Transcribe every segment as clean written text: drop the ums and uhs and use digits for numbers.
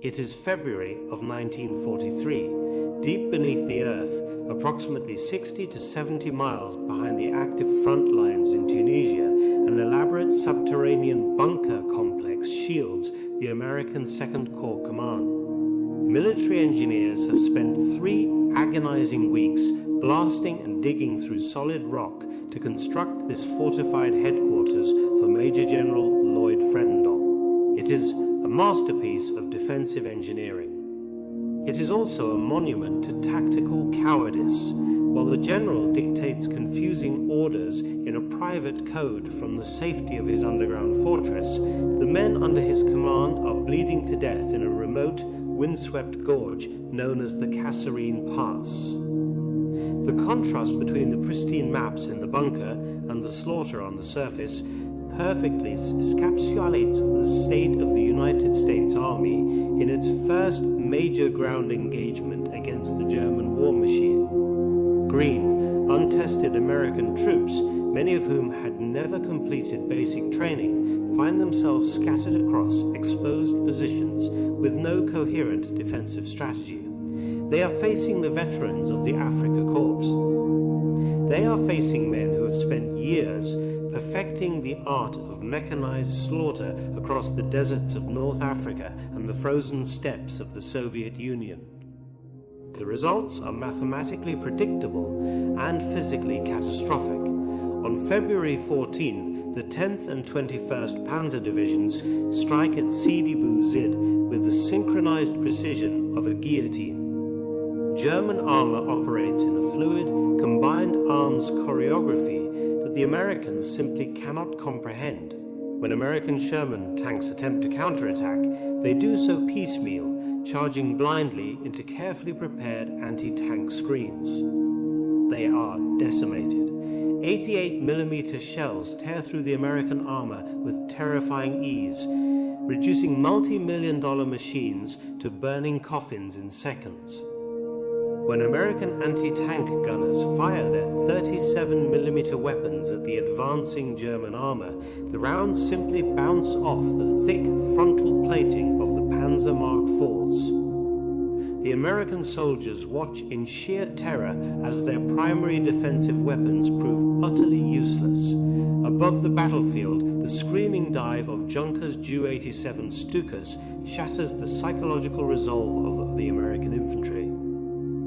It is February of 1943. Deep beneath the earth, approximately 60 to 70 miles behind the active front lines in Tunisia, an elaborate subterranean bunker complex shields the American Second Corps Command. Military engineers have spent 3 agonizing weeks blasting and digging through solid rock to construct this fortified headquarters for Major General Lloyd Fredendall. It is a masterpiece of defensive engineering. It is also a monument to tactical cowardice. While the general dictates confusing orders in a private code from the safety of his underground fortress, the men under his command are bleeding to death in a remote, windswept gorge known as the Kasserine Pass. The contrast between the pristine maps in the bunker and the slaughter on the surface perfectly encapsulates the state of the United States Army in its first major ground engagement against the German war machine. Green, untested American troops, many of whom had never completed basic training, find themselves scattered across exposed positions with no coherent defensive strategy. They are facing the veterans of the Africa Corps. They are facing men who have spent years perfecting the art of mechanized slaughter across the deserts of North Africa and the frozen steppes of the Soviet Union. The results are mathematically predictable and physically catastrophic. On February 14th, the 10th and 21st Panzer Divisions strike at Sidi Bou Zid with the synchronized precision of a guillotine. German armor operates in a fluid, combined arms choreography that the Americans simply cannot comprehend. When American Sherman tanks attempt to counterattack, they do so piecemeal, charging blindly into carefully prepared anti-tank screens. They are decimated. 88mm shells tear through the American armor with terrifying ease, reducing multi-million-dollar machines to burning coffins in seconds. When American anti-tank gunners fire their 37mm weapons at the advancing German armor, the rounds simply bounce off the thick frontal plating of the Panzer Mark IVs. The American soldiers watch in sheer terror as their primary defensive weapons prove utterly useless. Above the battlefield, the screaming dive of Junkers Ju-87 Stukas shatters the psychological resolve of the American infantry.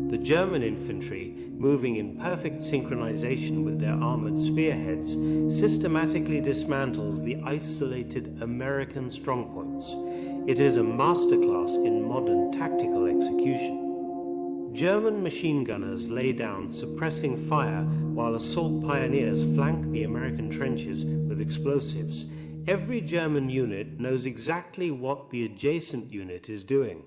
The German infantry, moving in perfect synchronization with their armored spearheads, systematically dismantles the isolated American strongpoints. It is a masterclass in modern tactical execution. German machine gunners lay down, suppressing fire, while assault pioneers flank the American trenches with explosives. Every German unit knows exactly what the adjacent unit is doing.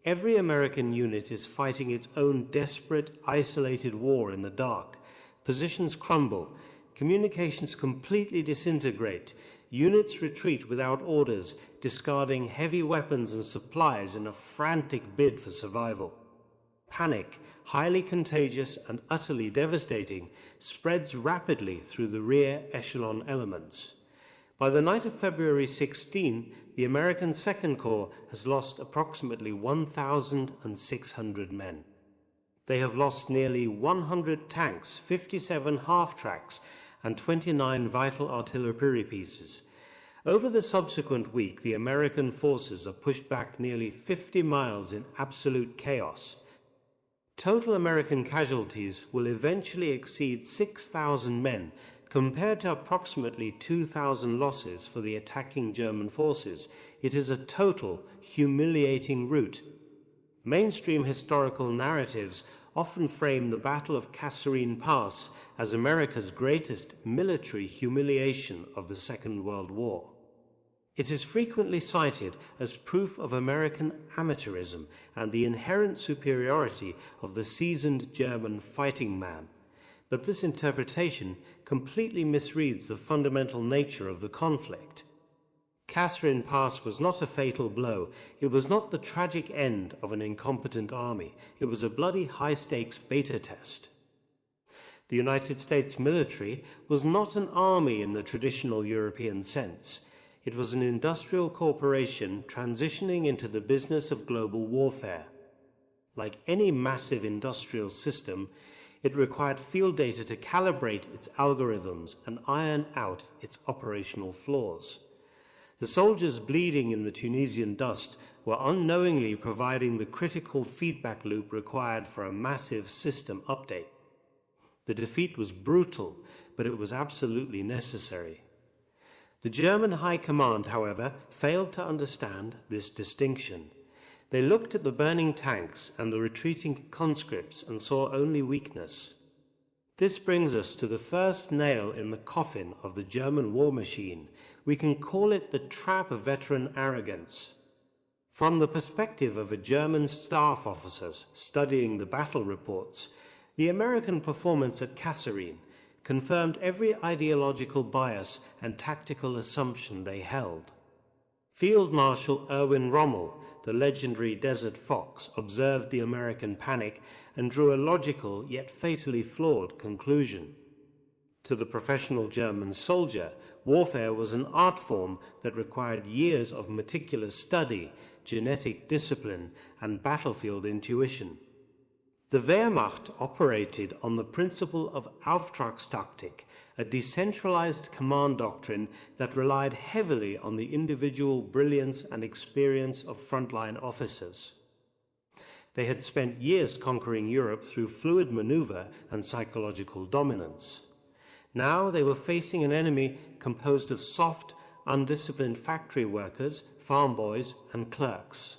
Every American unit is fighting its own desperate, isolated war in the dark. Positions crumble, communications completely disintegrate, units retreat without orders, discarding heavy weapons and supplies in a frantic bid for survival. Panic, highly contagious and utterly devastating, spreads rapidly through the rear echelon elements. By the night of February 16, the American Second Corps has lost approximately 1,600 men. They have lost nearly 100 tanks, 57 half-tracks, and 29 vital artillery pieces. Over the subsequent week, the American forces are pushed back nearly 50 miles in absolute chaos. Total American casualties will eventually exceed 6,000 men, compared to approximately 2,000 losses for the attacking German forces. It is a total, humiliating rout. Mainstream historical narratives often frame the Battle of Kasserine Pass as America's greatest military humiliation of the Second World War. It is frequently cited as proof of American amateurism and the inherent superiority of the seasoned German fighting man. But this interpretation completely misreads the fundamental nature of the conflict. Kasserine Pass was not a fatal blow. It was not the tragic end of an incompetent army. It was a bloody high-stakes beta test. The United States military was not an army in the traditional European sense. It was an industrial corporation transitioning into the business of global warfare. Like any massive industrial system, it required field data to calibrate its algorithms and iron out its operational flaws. The soldiers bleeding in the Tunisian dust were unknowingly providing the critical feedback loop required for a massive system update. The defeat was brutal, but it was absolutely necessary. The German High Command, however, failed to understand this distinction. They looked at the burning tanks and the retreating conscripts and saw only weakness. This brings us to the first nail in the coffin of the German war machine. We can call it the trap of veteran arrogance. From the perspective of a German staff officer studying the battle reports, the American performance at Kasserine confirmed every ideological bias and tactical assumption they held. Field Marshal Erwin Rommel, the legendary Desert Fox, observed the American panic and drew a logical yet fatally flawed conclusion. To the professional German soldier, warfare was an art form that required years of meticulous study, genetic discipline, and battlefield intuition. The Wehrmacht operated on the principle of Auftragstaktik, a decentralized command doctrine that relied heavily on the individual brilliance and experience of frontline officers. They had spent years conquering Europe through fluid maneuver and psychological dominance. Now they were facing an enemy composed of soft, undisciplined factory workers, farm boys, and clerks.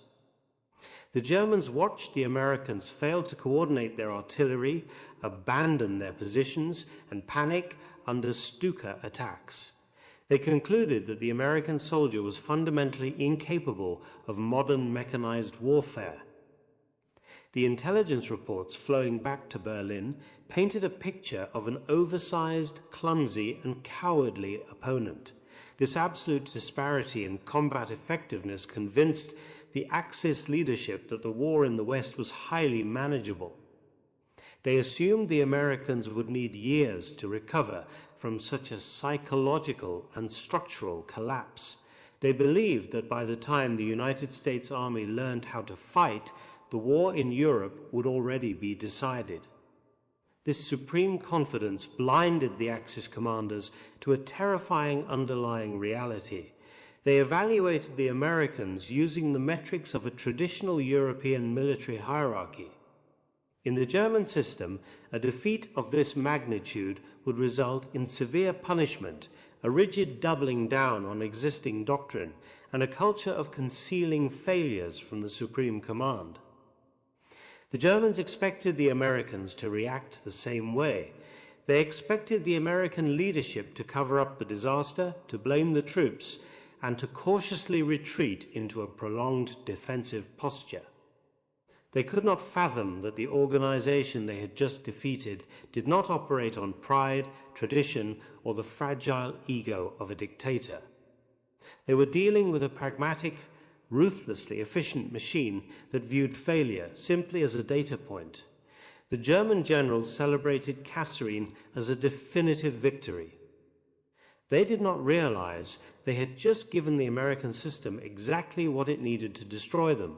The Germans watched the Americans fail to coordinate their artillery, abandon their positions, and panic under Stuka attacks. They concluded that the American soldier was fundamentally incapable of modern mechanized warfare. The intelligence reports flowing back to Berlin painted a picture of an oversized, clumsy, and cowardly opponent. This absolute disparity in combat effectiveness convinced the Axis leadership that the war in the West was highly manageable. They assumed the Americans would need years to recover from such a psychological and structural collapse. They believed that by the time the United States Army learned how to fight, the war in Europe would already be decided. This supreme confidence blinded the Axis commanders to a terrifying underlying reality. They evaluated the Americans using the metrics of a traditional European military hierarchy. In the German system, a defeat of this magnitude would result in severe punishment, a rigid doubling down on existing doctrine, and a culture of concealing failures from the Supreme Command. The Germans expected the Americans to react the same way. They expected the American leadership to cover up the disaster, to blame the troops, and to cautiously retreat into a prolonged defensive posture. They could not fathom that the organization they had just defeated did not operate on pride, tradition, or the fragile ego of a dictator. They were dealing with a pragmatic, ruthlessly efficient machine that viewed failure simply as a data point. The German generals celebrated Kasserine as a definitive victory. They did not realize they had just given the American system exactly what it needed to destroy them.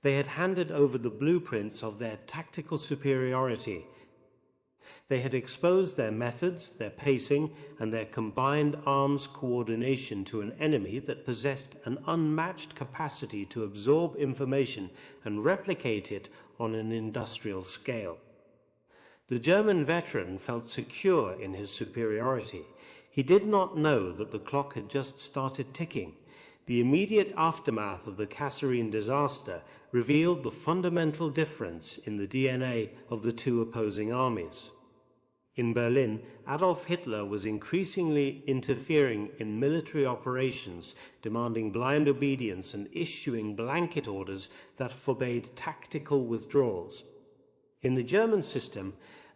They had handed over the blueprints of their tactical superiority. They had exposed their methods, their pacing, and their combined arms coordination to an enemy that possessed an unmatched capacity to absorb information and replicate it on an industrial scale. The German veteran felt secure in his superiority. He did not know that the clock had just started ticking. The immediate aftermath of the Kasserine disaster revealed the fundamental difference in the DNA of the two opposing armies. In Berlin, Adolf Hitler was increasingly interfering in military operations, demanding blind obedience and issuing blanket orders that forbade tactical withdrawals. In the German system,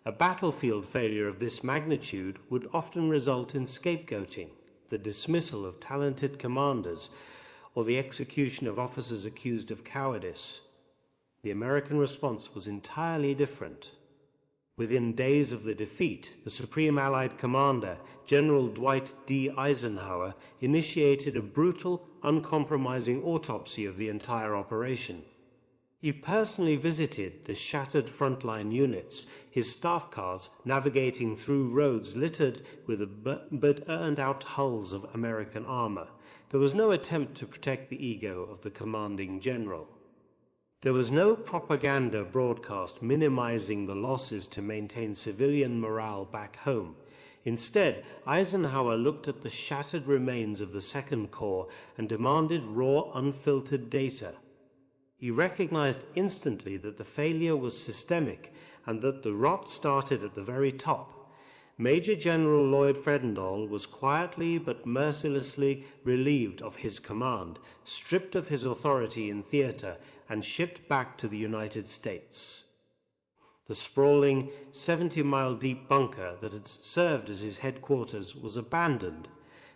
a battlefield failure of this magnitude would often result in scapegoating, the dismissal of talented commanders, or the execution of officers accused of cowardice. The American response was entirely different. Within days of the defeat, the Supreme Allied Commander, General Dwight D. Eisenhower, initiated a brutal, uncompromising autopsy of the entire operation. He personally visited the shattered frontline units, his staff cars navigating through roads littered with the burned-out hulls of American armor. There was no attempt to protect the ego of the commanding general. There was no propaganda broadcast minimizing the losses to maintain civilian morale back home. Instead, Eisenhower looked at the shattered remains of the Second Corps and demanded raw, unfiltered data. He recognized instantly that the failure was systemic and that the rot started at the very top. Major General Lloyd Fredendall was quietly but mercilessly relieved of his command, stripped of his authority in theater, and shipped back to the United States. The sprawling 70-mile deep bunker that had served as his headquarters was abandoned,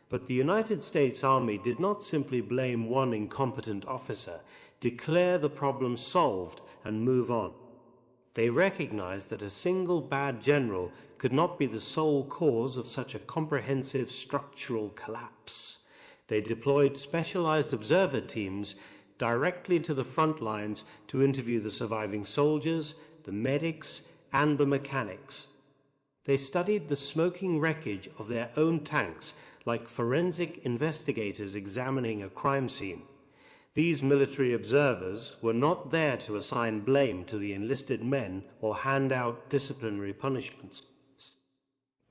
but the United States Army did not simply blame one incompetent officer, declare the problem solved, and move on. They recognized that a single bad general could not be the sole cause of such a comprehensive structural collapse. They deployed specialized observer teams directly to the front lines to interview the surviving soldiers, the medics, and the mechanics. They studied the smoking wreckage of their own tanks like forensic investigators examining a crime scene. These military observers were not there to assign blame to the enlisted men or hand out disciplinary punishments.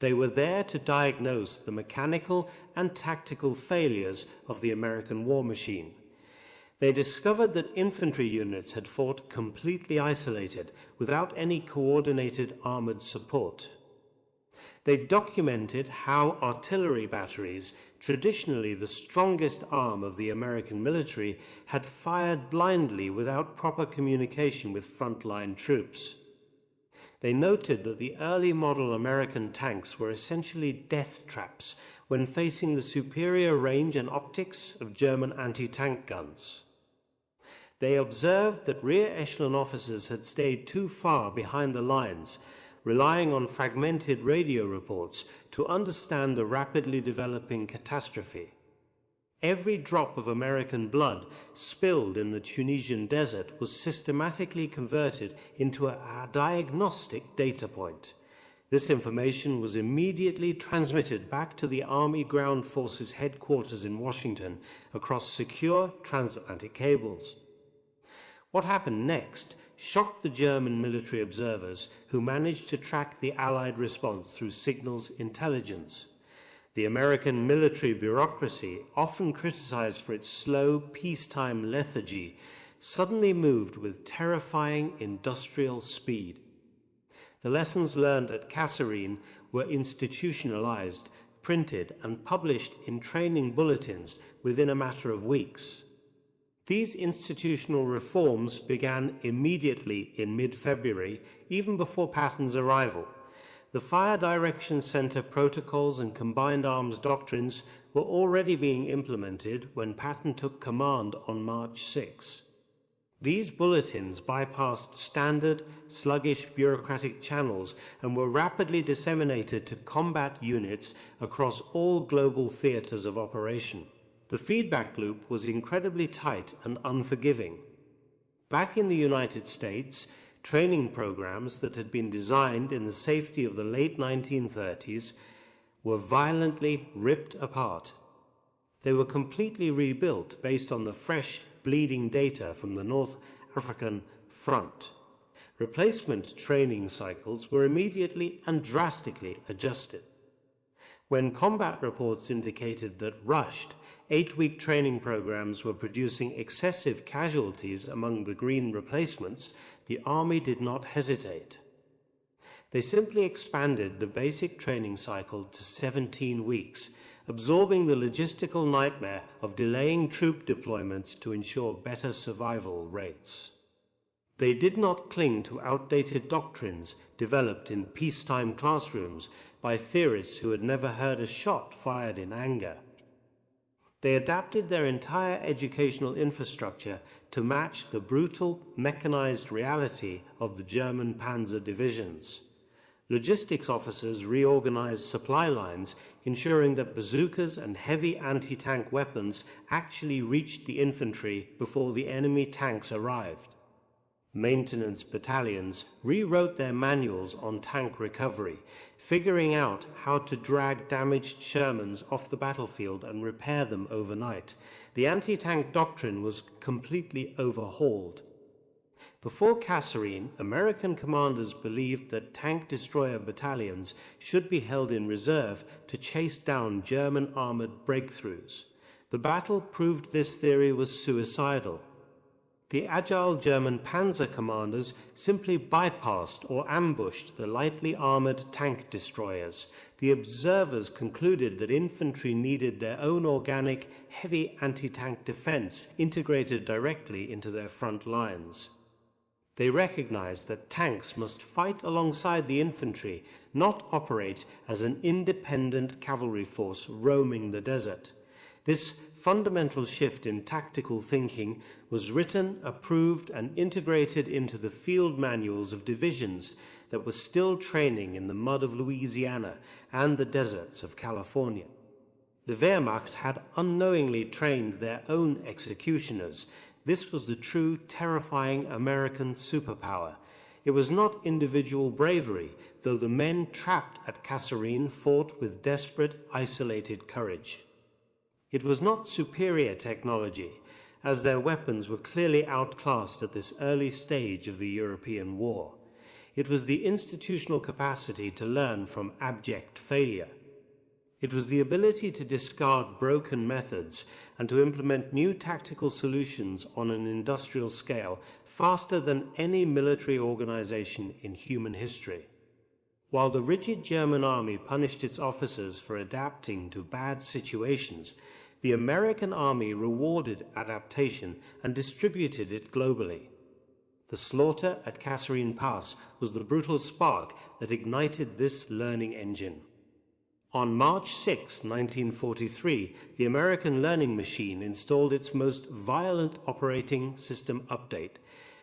They were there to diagnose the mechanical and tactical failures of the American war machine. They discovered that infantry units had fought completely isolated, without any coordinated armored support. They documented how artillery batteries, traditionally the strongest arm of the American military, had fired blindly without proper communication with frontline troops. They noted that the early model American tanks were essentially death traps when facing the superior range and optics of German anti-tank guns. They observed that rear echelon officers had stayed too far behind the lines, relying on fragmented radio reports to understand the rapidly developing catastrophe. Every drop of American blood spilled in the Tunisian desert was systematically converted into a diagnostic data point. This information was immediately transmitted back to the Army Ground Forces headquarters in Washington across secure transatlantic cables. What happened next shocked the German military observers, who managed to track the Allied response through signals intelligence. The American military bureaucracy, often criticized for its slow peacetime lethargy, suddenly moved with terrifying industrial speed. The lessons learned at Kasserine were institutionalized, printed, and published in training bulletins within a matter of weeks. These institutional reforms began immediately in mid-February, even before Patton's arrival. The Fire Direction Center protocols and combined arms doctrines were already being implemented when Patton took command on March 6. These bulletins bypassed standard, sluggish bureaucratic channels and were rapidly disseminated to combat units across all global theaters of operation. The feedback loop was incredibly tight and unforgiving. Back in the United States, training programs that had been designed in the safety of the late 1930s were violently ripped apart. They were completely rebuilt based on the fresh, bleeding data from the North African front. Replacement training cycles were immediately and drastically adjusted. When combat reports indicated that rushed, 8-week training programs were producing excessive casualties among the green replacements, the Army did not hesitate. They simply expanded the basic training cycle to 17 weeks, absorbing the logistical nightmare of delaying troop deployments to ensure better survival rates. They did not cling to outdated doctrines developed in peacetime classrooms by theorists who had never heard a shot fired in anger. They adapted their entire educational infrastructure to match the brutal, mechanized reality of the German panzer divisions. Logistics officers reorganized supply lines, ensuring that bazookas and heavy anti-tank weapons actually reached the infantry before the enemy tanks arrived. Maintenance battalions rewrote their manuals on tank recovery, figuring out how to drag damaged Shermans off the battlefield and repair them overnight. The anti-tank doctrine was completely overhauled. Before Kasserine, American commanders believed that tank destroyer battalions should be held in reserve to chase down German armored breakthroughs. The battle proved this theory was suicidal. The agile German panzer commanders simply bypassed or ambushed the lightly armored tank destroyers. The observers concluded that infantry needed their own organic, heavy anti-tank defense integrated directly into their front lines. They recognized that tanks must fight alongside the infantry, not operate as an independent cavalry force roaming the desert. This fundamental shift in tactical thinking was written, approved, and integrated into the field manuals of divisions that were still training in the mud of Louisiana and the deserts of California. The Wehrmacht had unknowingly trained their own executioners. This was the true, terrifying American superpower. It was not individual bravery, though the men trapped at Kasserine fought with desperate, isolated courage. It was not superior technology, as their weapons were clearly outclassed at this early stage of the European war. It was the institutional capacity to learn from abject failure. It was the ability to discard broken methods and to implement new tactical solutions on an industrial scale faster than any military organization in human history. While the rigid German army punished its officers for adapting to bad situations, the American army rewarded adaptation and distributed it globally. The slaughter at Kasserine Pass was the brutal spark that ignited this learning engine. On March 6, 1943, the American learning machine installed its most violent operating system update.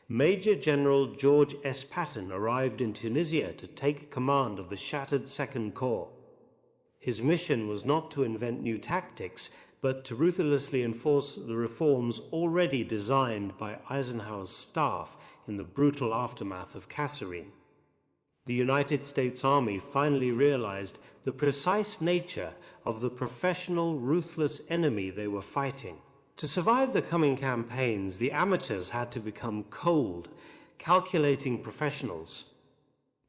Major General George S. Patton arrived in Tunisia to take command of the shattered Second Corps. His mission was not to invent new tactics, but to ruthlessly enforce the reforms already designed by Eisenhower's staff in the brutal aftermath of Kasserine. The United States Army finally realized the precise nature of the professional, ruthless enemy they were fighting. To survive the coming campaigns, the amateurs had to become cold, calculating professionals.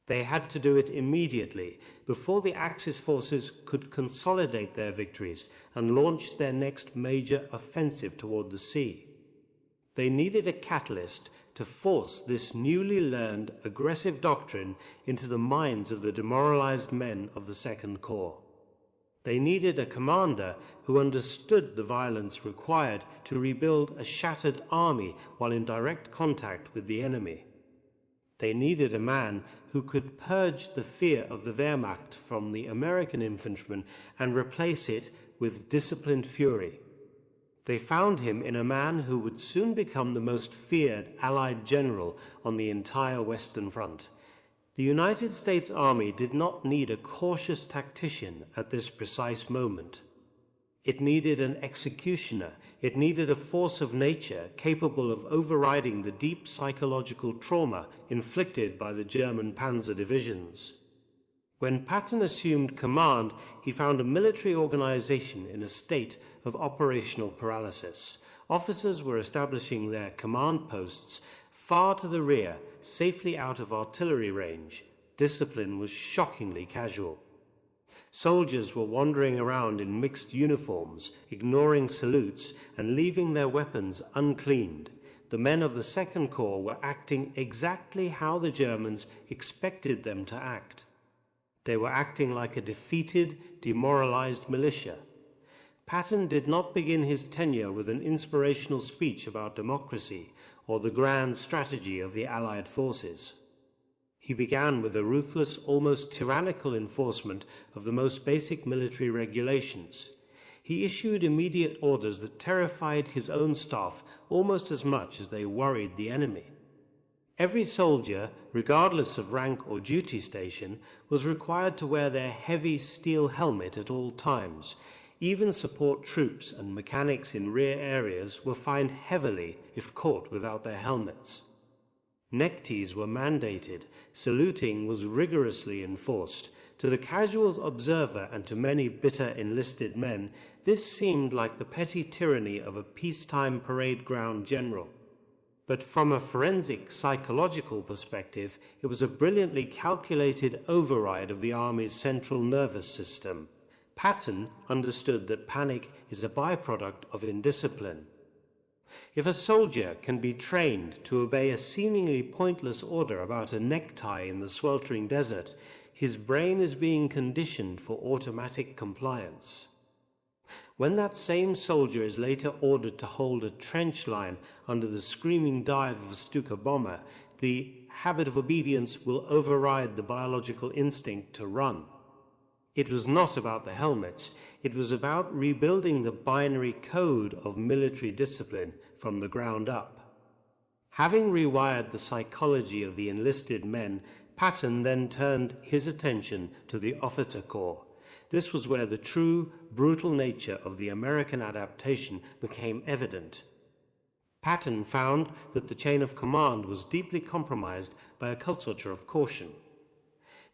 They had to do it immediately, before the Axis forces could consolidate their victories and launch their next major offensive toward the sea. They needed a catalyst to force this newly learned aggressive doctrine into the minds of the demoralized men of the Second Corps. They needed a commander who understood the violence required to rebuild a shattered army while in direct contact with the enemy. They needed a man who could purge the fear of the Wehrmacht from the American infantrymen and replace it with disciplined fury. They found him in a man who would soon become the most feared Allied general on the entire Western Front. The United States Army did not need a cautious tactician at this precise moment. It needed an executioner. It needed a force of nature capable of overriding the deep psychological trauma inflicted by the German panzer divisions. When Patton assumed command, he found a military organization in a state of operational paralysis. Officers were establishing their command posts far to the rear, safely out of artillery range. Discipline was shockingly casual. Soldiers were wandering around in mixed uniforms, ignoring salutes and leaving their weapons uncleaned. The men of the Second Corps were acting exactly how the Germans expected them to act. They were acting like a defeated, demoralized militia. Patton did not begin his tenure with an inspirational speech about democracy or the grand strategy of the Allied forces. He began with a ruthless, almost tyrannical enforcement of the most basic military regulations. He issued immediate orders that terrified his own staff almost as much as they worried the enemy. Every soldier, regardless of rank or duty station, was required to wear their heavy steel helmet at all times. Even support troops and mechanics in rear areas were fined heavily if caught without their helmets. Neckties were mandated, saluting was rigorously enforced. To the casual observer and to many bitter enlisted men, this seemed like the petty tyranny of a peacetime parade ground general. But from a forensic psychological perspective, it was a brilliantly calculated override of the Army's central nervous system. Patton understood that panic is a byproduct of indiscipline. If a soldier can be trained to obey a seemingly pointless order about a necktie in the sweltering desert, his brain is being conditioned for automatic compliance. When that same soldier is later ordered to hold a trench line under the screaming dive of a Stuka bomber, the habit of obedience will override the biological instinct to run. It was not about the helmets, it was about rebuilding the binary code of military discipline from the ground up. Having rewired the psychology of the enlisted men, Patton then turned his attention to the officer corps. This was where the true, brutal nature of the American adaptation became evident. Patton found that the chain of command was deeply compromised by a culture of caution.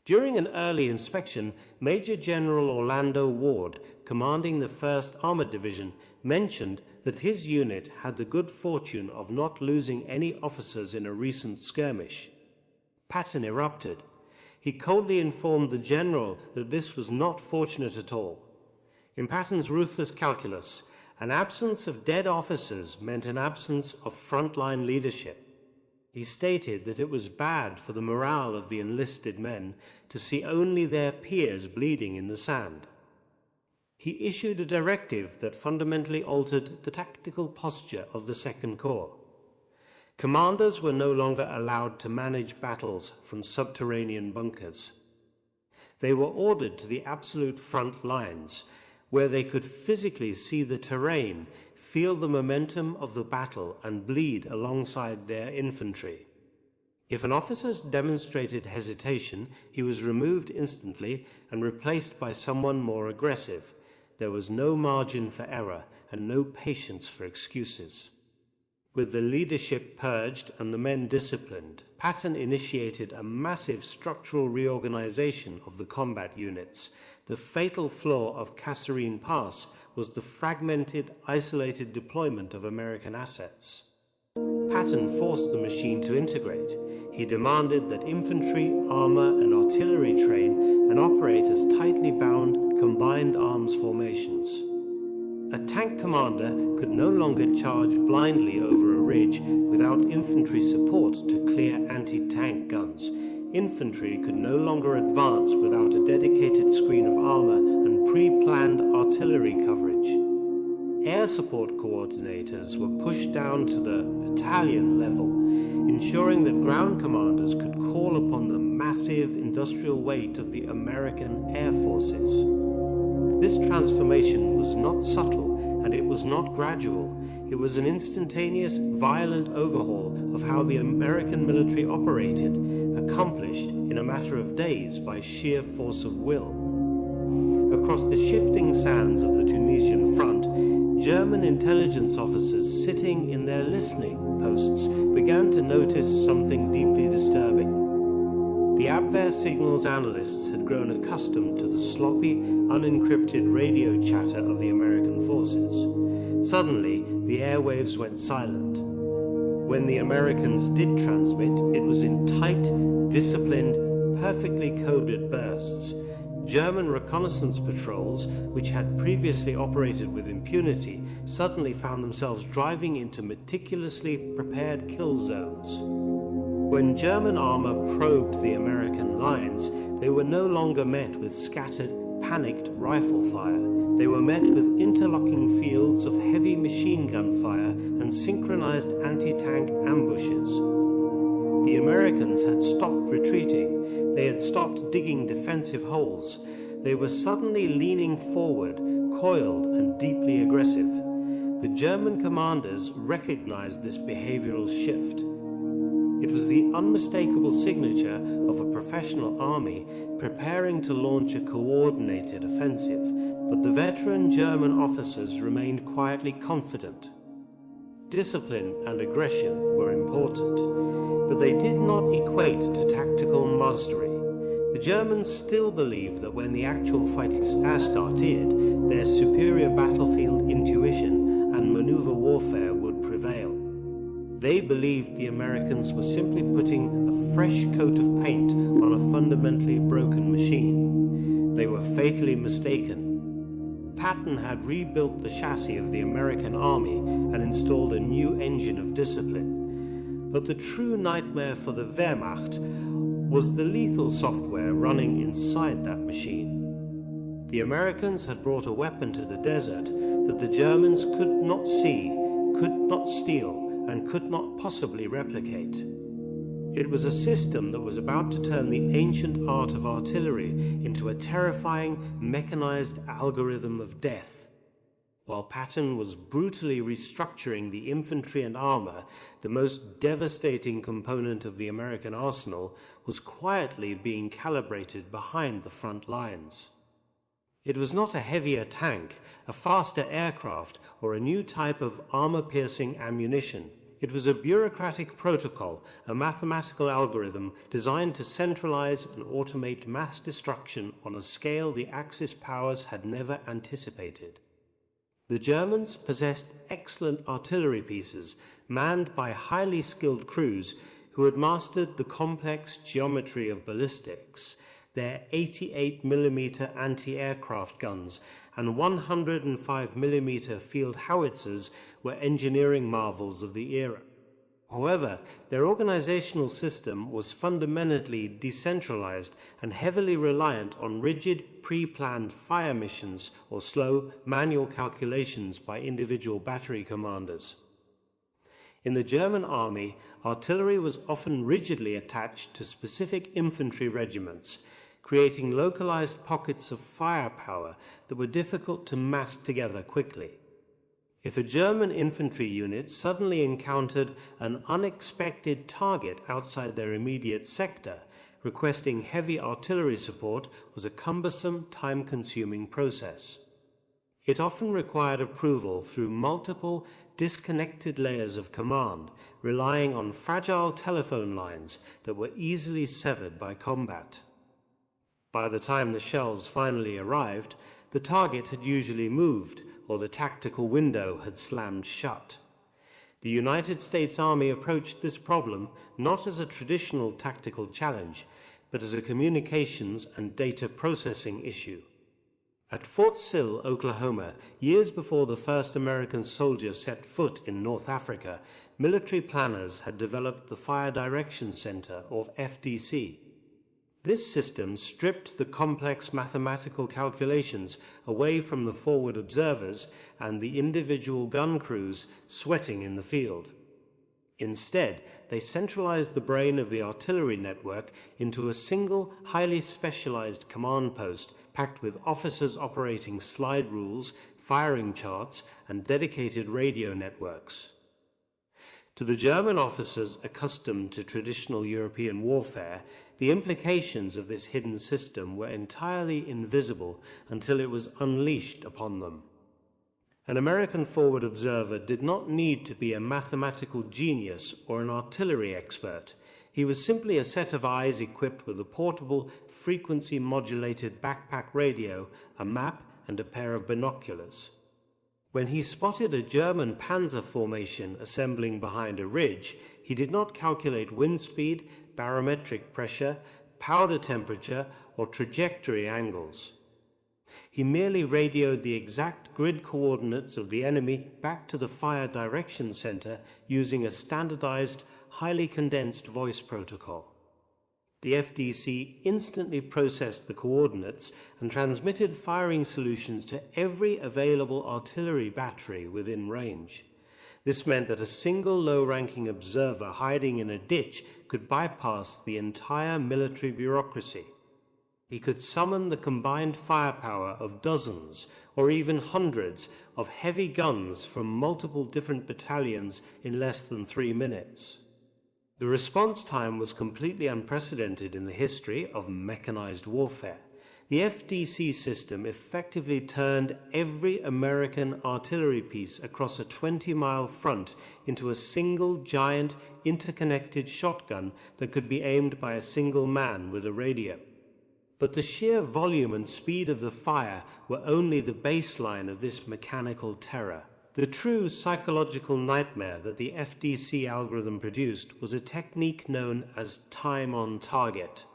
During an early inspection, Major General Orlando Ward, commanding the 1st Armored Division, mentioned that his unit had the good fortune of not losing any officers in a recent skirmish. Patton erupted. He coldly informed the general that this was not fortunate at all. In Patton's ruthless calculus, an absence of dead officers meant an absence of frontline leadership. He stated that it was bad for the morale of the enlisted men to see only their peers bleeding in the sand. He issued a directive that fundamentally altered the tactical posture of the Second Corps. Commanders were no longer allowed to manage battles from subterranean bunkers. They were ordered to the absolute front lines, where they could physically see the terrain, feel the momentum of the battle, and bleed alongside their infantry. If an officer demonstrated hesitation, he was removed instantly and replaced by someone more aggressive. There was no margin for error and no patience for excuses. With the leadership purged and the men disciplined, Patton initiated a massive structural reorganization of the combat units. The fatal flaw of Kasserine Pass was the fragmented, isolated deployment of American assets. Patton forced the machine to integrate. He demanded that infantry, armor, and artillery train and operate as tightly bound, combined arms formations. A tank commander could no longer charge blindly over a ridge without infantry support to clear anti-tank guns. Infantry could no longer advance without a dedicated screen of armor and pre-planned artillery coverage. Air support coordinators were pushed down to the battalion level, ensuring that ground commanders could call upon the massive industrial weight of the American Air Forces. This transformation was not subtle and it was not gradual. It was an instantaneous, violent overhaul of how the American military operated, accomplished in a matter of days by sheer force of will. Across the shifting sands of the Tunisian front, German intelligence officers sitting in their listening posts began to notice something deeply disturbing. The Abwehr signals analysts had grown accustomed to the sloppy, unencrypted radio chatter of the American forces. Suddenly, the airwaves went silent. When the Americans did transmit, it was in tight, disciplined, perfectly coded bursts. German reconnaissance patrols, which had previously operated with impunity, suddenly found themselves driving into meticulously prepared kill zones. When German armor probed the American lines, they were no longer met with scattered, panicked rifle fire. They were met with interlocking fields of heavy machine gun fire and synchronized anti-tank ambushes. The Americans had stopped retreating. They had stopped digging defensive holes. They were suddenly leaning forward, coiled and deeply aggressive. The German commanders recognized this behavioral shift. It was the unmistakable signature of a professional army preparing to launch a coordinated offensive, but the veteran German officers remained quietly confident. Discipline and aggression were important, but they did not equate to tactical mastery. The Germans still believed that when the actual fighting started, their superior battlefield intuition and maneuver warfare would prevail. They believed the Americans were simply putting a fresh coat of paint on a fundamentally broken machine. They were fatally mistaken. Patton had rebuilt the chassis of the American army and installed a new engine of discipline. But the true nightmare for the Wehrmacht was the lethal software running inside that machine. The Americans had brought a weapon to the desert that the Germans could not see, could not steal, and could not possibly replicate. It was a system that was about to turn the ancient art of artillery into a terrifying mechanized algorithm of death. While Patton was brutally restructuring the infantry and armor, the most devastating component of the American arsenal was quietly being calibrated behind the front lines. It was not a heavier tank, a faster aircraft, or a new type of armor-piercing ammunition. It was a bureaucratic protocol, a mathematical algorithm designed to centralize and automate mass destruction on a scale the Axis powers had never anticipated. The Germans possessed excellent artillery pieces, manned by highly skilled crews who had mastered the complex geometry of ballistics. Their 88mm anti-aircraft guns and 105mm field howitzers were engineering marvels of the era. However, their organizational system was fundamentally decentralized and heavily reliant on rigid, pre-planned fire missions or slow, manual calculations by individual battery commanders. In the German army, artillery was often rigidly attached to specific infantry regiments, creating localized pockets of firepower that were difficult to mass together quickly. If a German infantry unit suddenly encountered an unexpected target outside their immediate sector, requesting heavy artillery support was a cumbersome, time-consuming process. It often required approval through multiple, disconnected layers of command, relying on fragile telephone lines that were easily severed by combat. By the time the shells finally arrived, the target had usually moved, or the tactical window had slammed shut. The United States Army approached this problem not as a traditional tactical challenge, but as a communications and data processing issue. At Fort Sill, Oklahoma, years before the first American soldier set foot in North Africa, military planners had developed the Fire Direction Center, or FDC. This system stripped the complex mathematical calculations away from the forward observers and the individual gun crews sweating in the field. Instead, they centralized the brain of the artillery network into a single, highly specialized command post packed with officers operating slide rules, firing charts, and dedicated radio networks. To the German officers accustomed to traditional European warfare, the implications of this hidden system were entirely invisible until it was unleashed upon them. An American forward observer did not need to be a mathematical genius or an artillery expert. He was simply a set of eyes equipped with a portable, frequency-modulated backpack radio, a map, and a pair of binoculars. When he spotted a German panzer formation assembling behind a ridge, he did not calculate wind speed, barometric pressure, powder temperature, or trajectory angles. He merely radioed the exact grid coordinates of the enemy back to the Fire Direction Center using a standardized, highly condensed voice protocol. The FDC instantly processed the coordinates and transmitted firing solutions to every available artillery battery within range. This meant that a single low-ranking observer hiding in a ditch could bypass the entire military bureaucracy. He could summon the combined firepower of dozens or even hundreds of heavy guns from multiple different battalions in less than 3 minutes. The response time was completely unprecedented in the history of mechanized warfare. The FDC system effectively turned every American artillery piece across a 20-mile front into a single giant interconnected shotgun that could be aimed by a single man with a radio. But the sheer volume and speed of the fire were only the baseline of this mechanical terror. The true psychological nightmare that the FDC algorithm produced was a technique known as time on target.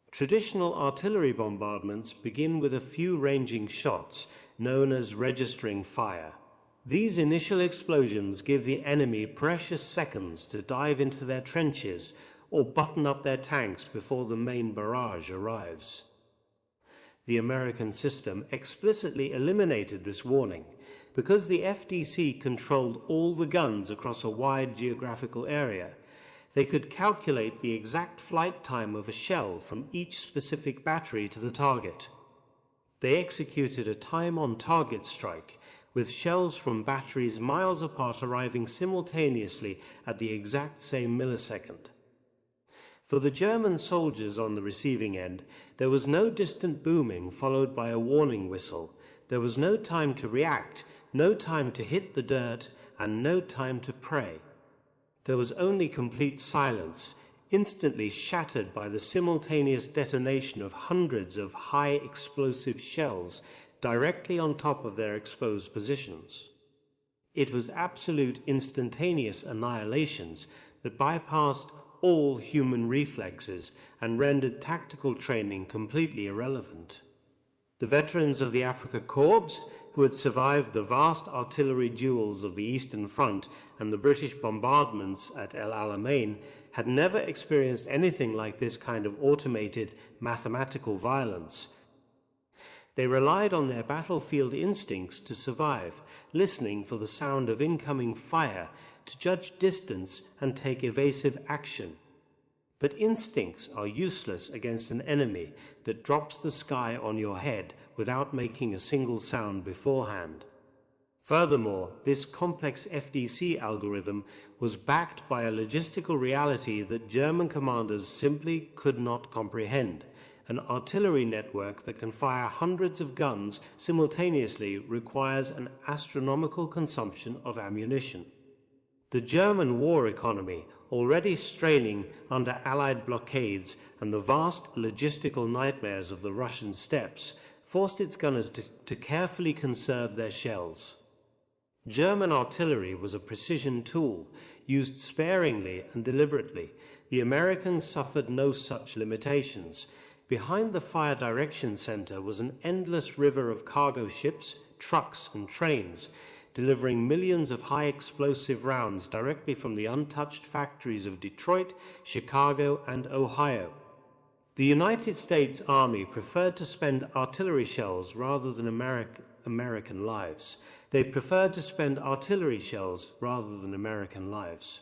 Traditional artillery bombardments begin with a few ranging shots, known as registering fire. These initial explosions give the enemy precious seconds to dive into their trenches or button up their tanks before the main barrage arrives. The American system explicitly eliminated this warning. Because the FDC controlled all the guns across a wide geographical area, they could calculate the exact flight time of a shell from each specific battery to the target. They executed a time-on-target strike, with shells from batteries miles apart arriving simultaneously at the exact same millisecond. For the German soldiers on the receiving end, there was no distant booming followed by a warning whistle. There was no time to react, no time to hit the dirt, and no time to pray. There was only complete silence, instantly shattered by the simultaneous detonation of hundreds of high-explosive shells directly on top of their exposed positions. It was absolute instantaneous annihilations that bypassed all human reflexes and rendered tactical training completely irrelevant. The veterans of the Afrika Korps, who had survived the vast artillery duels of the Eastern Front and the British bombardments at El Alamein, had never experienced anything like this kind of automated mathematical violence. They relied on their battlefield instincts to survive, listening for the sound of incoming fire, to judge distance and take evasive action. But instincts are useless against an enemy that drops the sky on your head without making a single sound beforehand. Furthermore, this complex FDC algorithm was backed by a logistical reality that German commanders simply could not comprehend. An artillery network that can fire hundreds of guns simultaneously requires an astronomical consumption of ammunition. The German war economy, already straining under Allied blockades and the vast logistical nightmares of the Russian steppes, forced its gunners to carefully conserve their shells. German artillery was a precision tool, used sparingly and deliberately. The Americans suffered no such limitations. Behind the fire direction center was an endless river of cargo ships, trucks, and trains, delivering millions of high-explosive rounds directly from the untouched factories of Detroit, Chicago, and Ohio. The United States Army preferred to spend artillery shells rather than American lives. They preferred to spend artillery shells rather than American lives.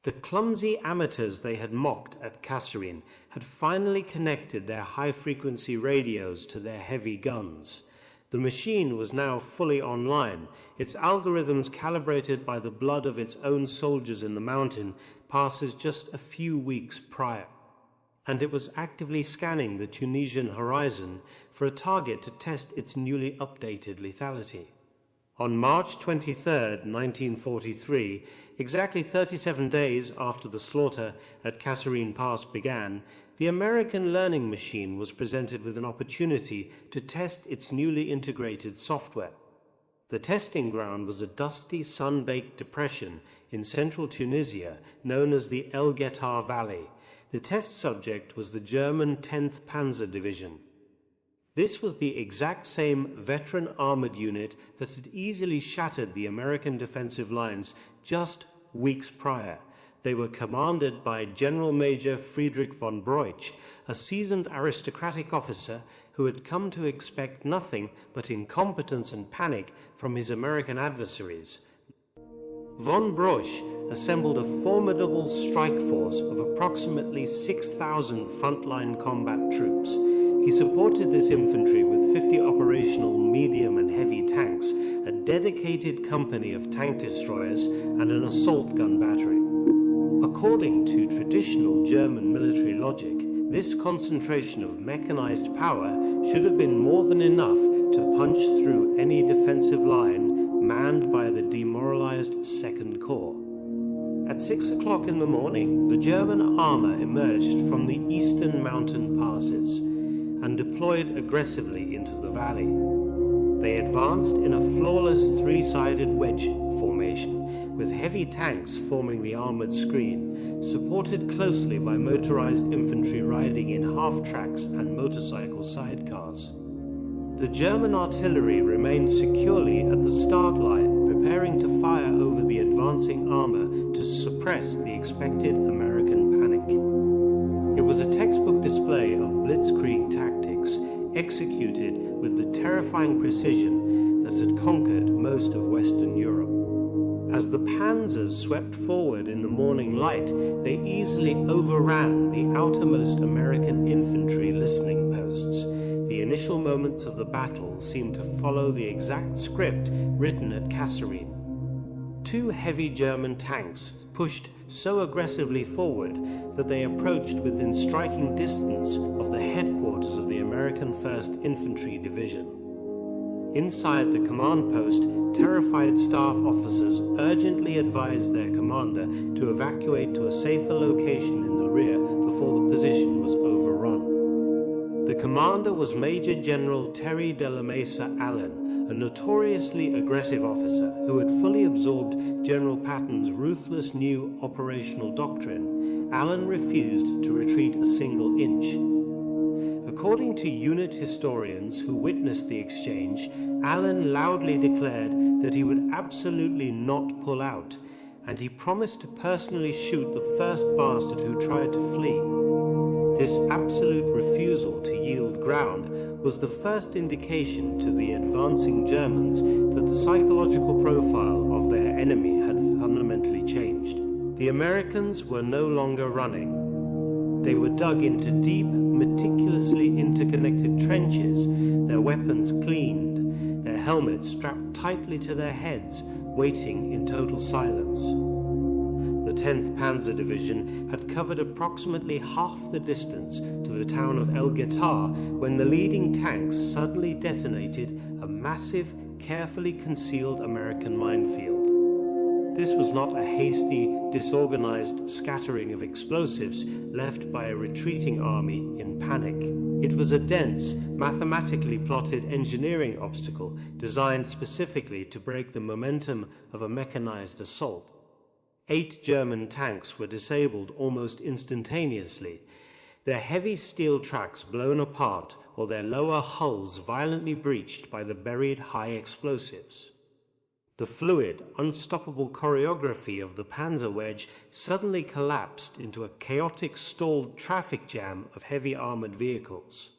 The clumsy amateurs they had mocked at Kasserine had finally connected their high-frequency radios to their heavy guns. The machine was now fully online, its algorithms calibrated by the blood of its own soldiers in the mountain passes just a few weeks prior. And it was actively scanning the Tunisian horizon for a target to test its newly updated lethality. On March 23, 1943, exactly 37 days after the slaughter at Kasserine Pass began, the American learning machine was presented with an opportunity to test its newly integrated software. The testing ground was a dusty, sun-baked depression in central Tunisia known as the El Guettar Valley. The test subject was the German 10th Panzer Division. This was the exact same veteran armored unit that had easily shattered the American defensive lines just weeks prior. They were commanded by General Major Friedrich von Breuch, a seasoned aristocratic officer who had come to expect nothing but incompetence and panic from his American adversaries. Von Breuch assembled a formidable strike force of approximately 6,000 frontline combat troops. He supported this infantry with 50 operational medium and heavy tanks, a dedicated company of tank destroyers, and an assault gun battery. According to traditional German military logic, this concentration of mechanized power should have been more than enough to punch through any defensive line manned by the demoralized 2nd Corps. At 6 o'clock in the morning, the German armor emerged from the eastern mountain passes and deployed aggressively into the valley. They advanced in a flawless three-sided wedge formation, with heavy tanks forming the armored screen, supported closely by motorized infantry riding in half-tracks and motorcycle sidecars. The German artillery remained securely at the start line, preparing to fire over the advancing armor to suppress the expected American panic. It was a textbook display of blitzkrieg tactics, executed with the terrifying precision that had conquered most of Western Europe. As the panzers swept forward in the morning light, they easily overran the outermost American infantry listening posts. The initial moments of the battle seemed to follow the exact script written at Kasserine. 2 heavy German tanks pushed so aggressively forward that they approached within striking distance of the headquarters of the American 1st Infantry Division. Inside the command post, terrified staff officers urgently advised their commander to evacuate to a safer location in the rear before the position was overrun. The commander was Major General Terry de la Mesa Allen, a notoriously aggressive officer who had fully absorbed General Patton's ruthless new operational doctrine. Allen refused to retreat a single inch. According to unit historians who witnessed the exchange, Allen loudly declared that he would absolutely not pull out, and he promised to personally shoot the first bastard who tried to flee. This absolute refusal to yield ground was the first indication to the advancing Germans that the psychological profile of their enemy had fundamentally changed. The Americans were no longer running. They were dug into deep, meticulously interconnected trenches, their weapons cleaned, their helmets strapped tightly to their heads, waiting in total silence. The 10th Panzer Division had covered approximately half the distance to the town of El Guetar when the leading tanks suddenly detonated a massive, carefully concealed American minefield. This was not a hasty, disorganized scattering of explosives left by a retreating army in panic. It was a dense, mathematically plotted engineering obstacle designed specifically to break the momentum of a mechanized assault. 8 German tanks were disabled almost instantaneously, their heavy steel tracks blown apart or their lower hulls violently breached by the buried high explosives. The fluid, unstoppable choreography of the Panzer Wedge suddenly collapsed into a chaotic stalled traffic jam of heavy armored vehicles.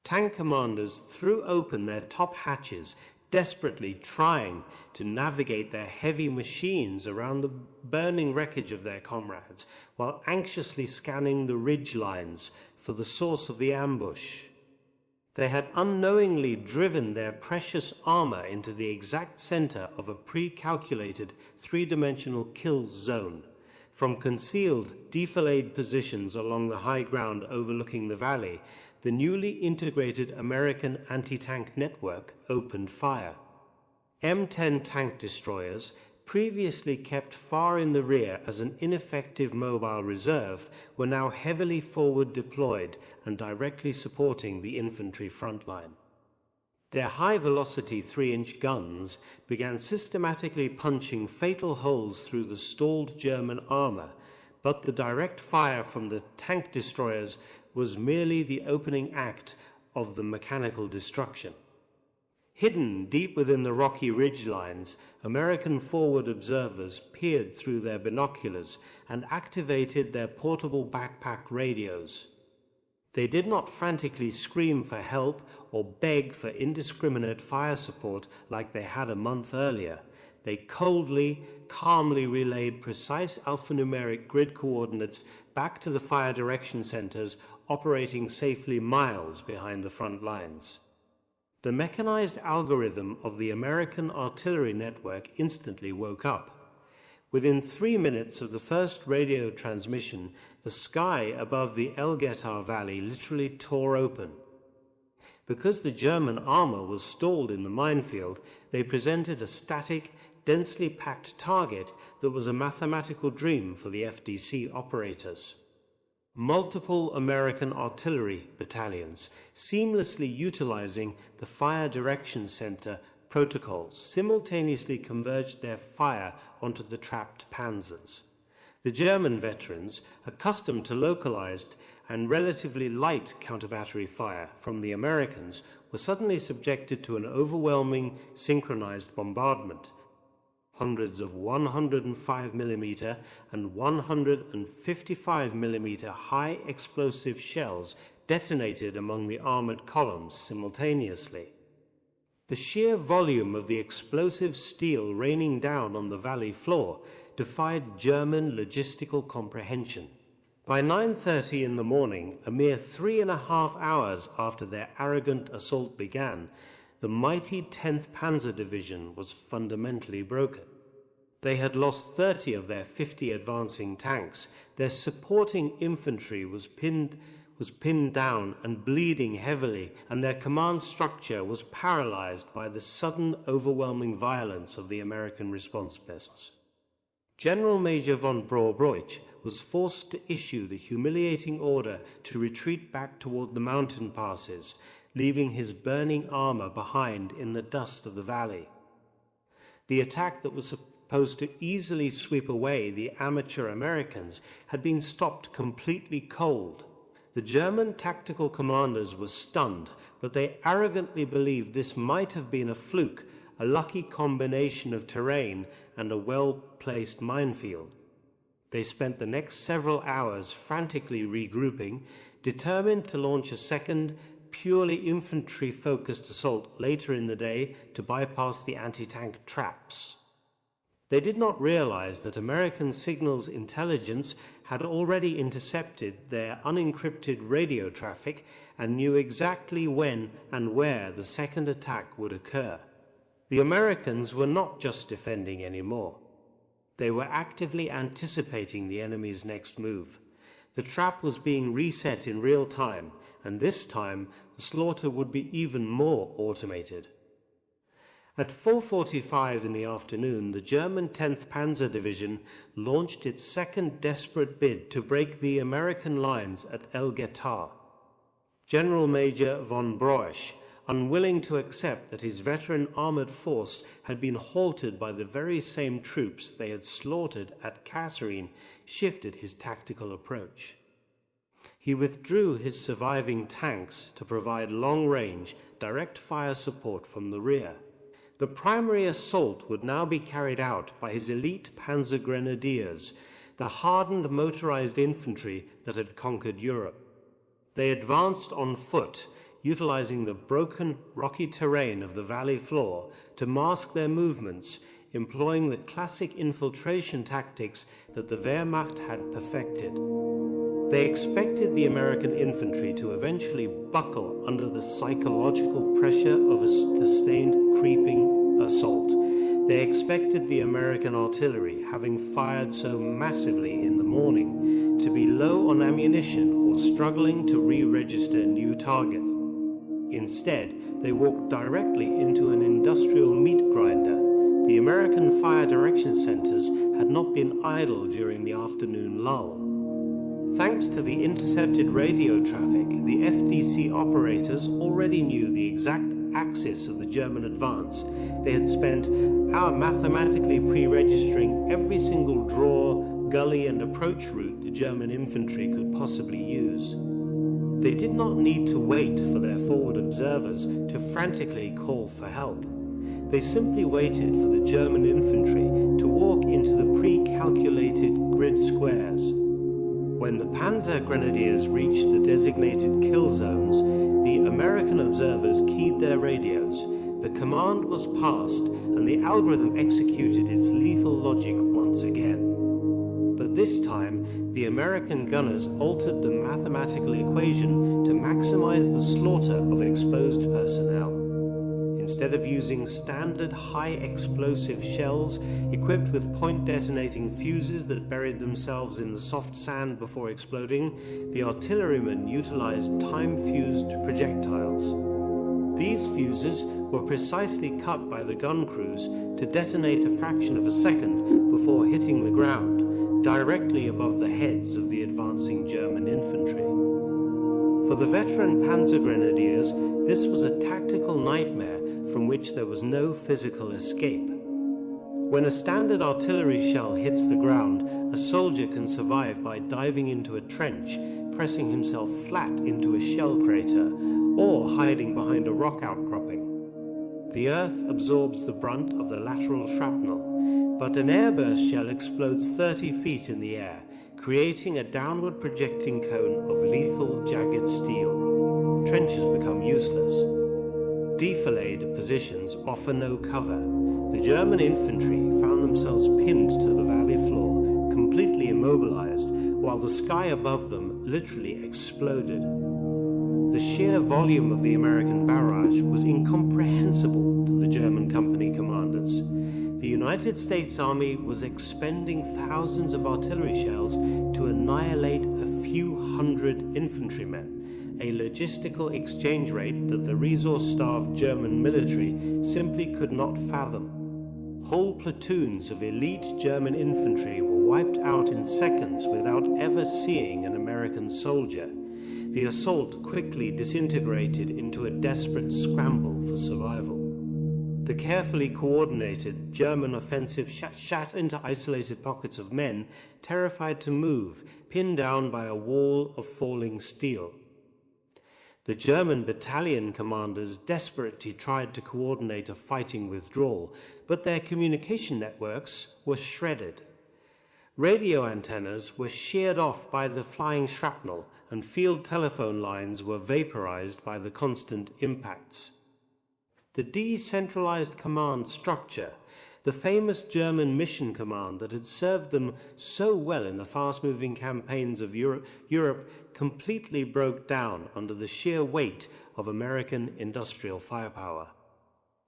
Tank commanders threw open their top hatches, desperately trying to navigate their heavy machines around the burning wreckage of their comrades, while anxiously scanning the ridge lines for the source of the ambush. They had unknowingly driven their precious armor into the exact center of a pre-calculated three-dimensional kill zone. From concealed, defilade positions along the high ground overlooking the valley, the newly integrated American anti-tank network opened fire. M10 tank destroyers, previously kept far in the rear as an ineffective mobile reserve, were now heavily forward deployed and directly supporting the infantry front line. Their high-velocity 3-inch guns began systematically punching fatal holes through the stalled German armor, but the direct fire from the tank destroyers was merely the opening act of the mechanical destruction. Hidden deep within the rocky ridgelines, American forward observers peered through their binoculars and activated their portable backpack radios. They did not frantically scream for help or beg for indiscriminate fire support like they had a month earlier. They coldly, calmly relayed precise alphanumeric grid coordinates back to the fire direction centers operating safely miles behind the front lines. The mechanized algorithm of the American artillery network instantly woke up. Within 3 minutes of the first radio transmission, the sky above the Elgetar Valley literally tore open. Because the German armor was stalled in the minefield, they presented a static, densely packed target that was a mathematical dream for the FDC operators. Multiple American artillery battalions, seamlessly utilizing the Fire Direction Center protocols, simultaneously converged their fire onto the trapped panzers. The German veterans, accustomed to localized and relatively light counter-battery fire from the Americans, were suddenly subjected to an overwhelming synchronized bombardment. Hundreds of 105mm and 155mm high explosive shells detonated among the armored columns simultaneously. The sheer volume of the explosive steel raining down on the valley floor defied German logistical comprehension. By 9:30 in the morning, a mere 3.5 hours after their arrogant assault began, the mighty 10th Panzer Division was fundamentally broken. They had lost 30 of their 50 advancing tanks. Their supporting infantry was pinned down and bleeding heavily, and their command structure was paralyzed by the sudden, overwhelming violence of the American response forces. General Major von Brauch was forced to issue the humiliating order to retreat back toward the mountain passes, leaving his burning armor behind in the dust of the valley. The attack that was supposed to easily sweep away the amateur Americans had been stopped completely cold. The German tactical commanders were stunned, but they arrogantly believed this might have been a fluke, a lucky combination of terrain and a well-placed minefield. They spent the next several hours frantically regrouping, determined to launch a second, purely infantry-focused assault later in the day to bypass the anti-tank traps. They did not realize that American signals intelligence had already intercepted their unencrypted radio traffic and knew exactly when and where the second attack would occur. The Americans were not just defending anymore. They were actively anticipating the enemy's next move. The trap was being reset in real time, and this time the slaughter would be even more automated. At 4:45 in the afternoon, the German 10th Panzer Division launched its second desperate bid to break the American lines at Elgetar. General Major von Brauch, unwilling to accept that his veteran armored force had been halted by the very same troops they had slaughtered at Kasserine, shifted his tactical approach. He withdrew his surviving tanks to provide long-range, direct fire support from the rear. The primary assault would now be carried out by his elite Panzer Grenadiers, the hardened motorized infantry that had conquered Europe. They advanced on foot, utilizing the broken, rocky terrain of the valley floor to mask their movements, employing the classic infiltration tactics that the Wehrmacht had perfected. They expected the American infantry to eventually buckle under the psychological pressure of a sustained creeping assault. They expected the American artillery, having fired so massively in the morning, to be low on ammunition or struggling to re-register new targets. Instead, they walked directly into an industrial meat grinder. The American fire direction centers had not been idle during the afternoon lull. Thanks to the intercepted radio traffic, the FDC operators already knew the exact axis of the German advance. They had spent hours mathematically pre-registering every single draw, gully and approach route the German infantry could possibly use. They did not need to wait for their forward observers to frantically call for help. They simply waited for the German infantry to walk into the pre-calculated grid squares. When the Panzer Grenadiers reached the designated kill zones, the American observers keyed their radios. The command was passed, and the algorithm executed its lethal logic once again. But this time, the American gunners altered the mathematical equation to maximize the slaughter of exposed personnel. Instead of using standard high-explosive shells equipped with point-detonating fuses that buried themselves in the soft sand before exploding, the artillerymen utilized time-fused projectiles. These fuses were precisely cut by the gun crews to detonate a fraction of a second before hitting the ground, directly above the heads of the advancing German infantry. For the veteran Panzer Grenadiers, this was a tactical nightmare from which there was no physical escape. When a standard artillery shell hits the ground, a soldier can survive by diving into a trench, pressing himself flat into a shell crater, or hiding behind a rock outcropping. The earth absorbs the brunt of the lateral shrapnel, but an airburst shell explodes 30 feet in the air, creating a downward projecting cone of lethal jagged steel. Trenches become useless. Defilade positions offer no cover. The German infantry found themselves pinned to the valley floor, completely immobilized, while the sky above them literally exploded. The sheer volume of the American barrage was incomprehensible to the German company commanders. The United States Army was expending thousands of artillery shells to annihilate a few hundred infantrymen, a logistical exchange rate that the resource-starved German military simply could not fathom. Whole platoons of elite German infantry were wiped out in seconds without ever seeing an American soldier. The assault quickly disintegrated into a desperate scramble for survival. The carefully coordinated German offensive shot into isolated pockets of men, terrified to move, pinned down by a wall of falling steel. The German battalion commanders desperately tried to coordinate a fighting withdrawal, but their communication networks were shredded. Radio antennas were sheared off by the flying shrapnel, and field telephone lines were vaporized by the constant impacts. The decentralized command structure, the famous German mission command that had served them so well in the fast-moving campaigns of Europe, completely broke down under the sheer weight of American industrial firepower.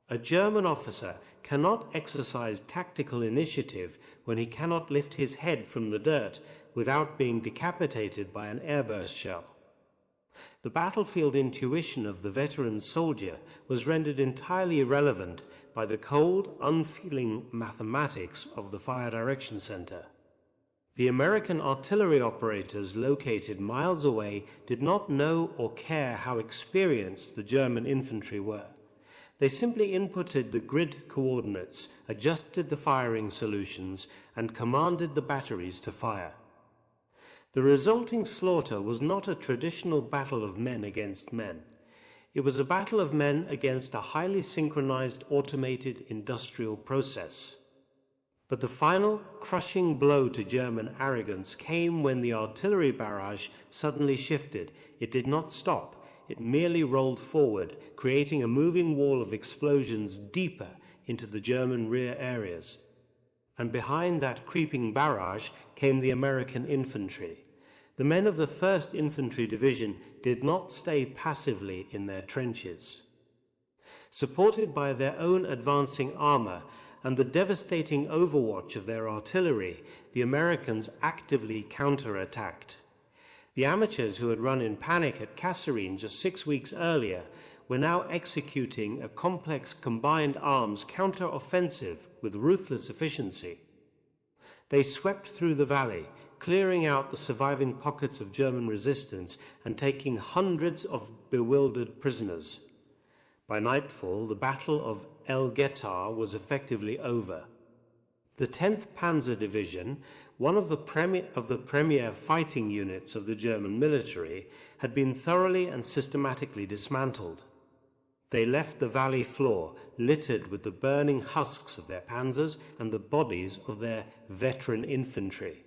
A German officer cannot exercise tactical initiative when he cannot lift his head from the dirt without being decapitated by an airburst shell. The battlefield intuition of the veteran soldier was rendered entirely irrelevant by the cold, unfeeling mathematics of the fire direction center. The American artillery operators located miles away did not know or care how experienced the German infantry were. They simply inputted the grid coordinates, adjusted the firing solutions, and commanded the batteries to fire. The resulting slaughter was not a traditional battle of men against men. It was a battle of men against a highly synchronized automated industrial process. But the final crushing blow to German arrogance came when the artillery barrage suddenly shifted. It did not stop. It merely rolled forward, creating a moving wall of explosions deeper into the German rear areas. And behind that creeping barrage came the American infantry. The men of the 1st Infantry Division did not stay passively in their trenches. Supported by their own advancing armor and the devastating overwatch of their artillery, the Americans actively counterattacked. The amateurs who had run in panic at Kasserine just 6 weeks earlier were now executing a complex combined arms counter-offensive with ruthless efficiency. They swept through the valley, clearing out the surviving pockets of German resistance and taking hundreds of bewildered prisoners. By nightfall, the Battle of El Getar was effectively over. The 10th Panzer Division, one of the premier fighting units of the German military, had been thoroughly and systematically dismantled. They left the valley floor littered with the burning husks of their panzers and the bodies of their veteran infantry.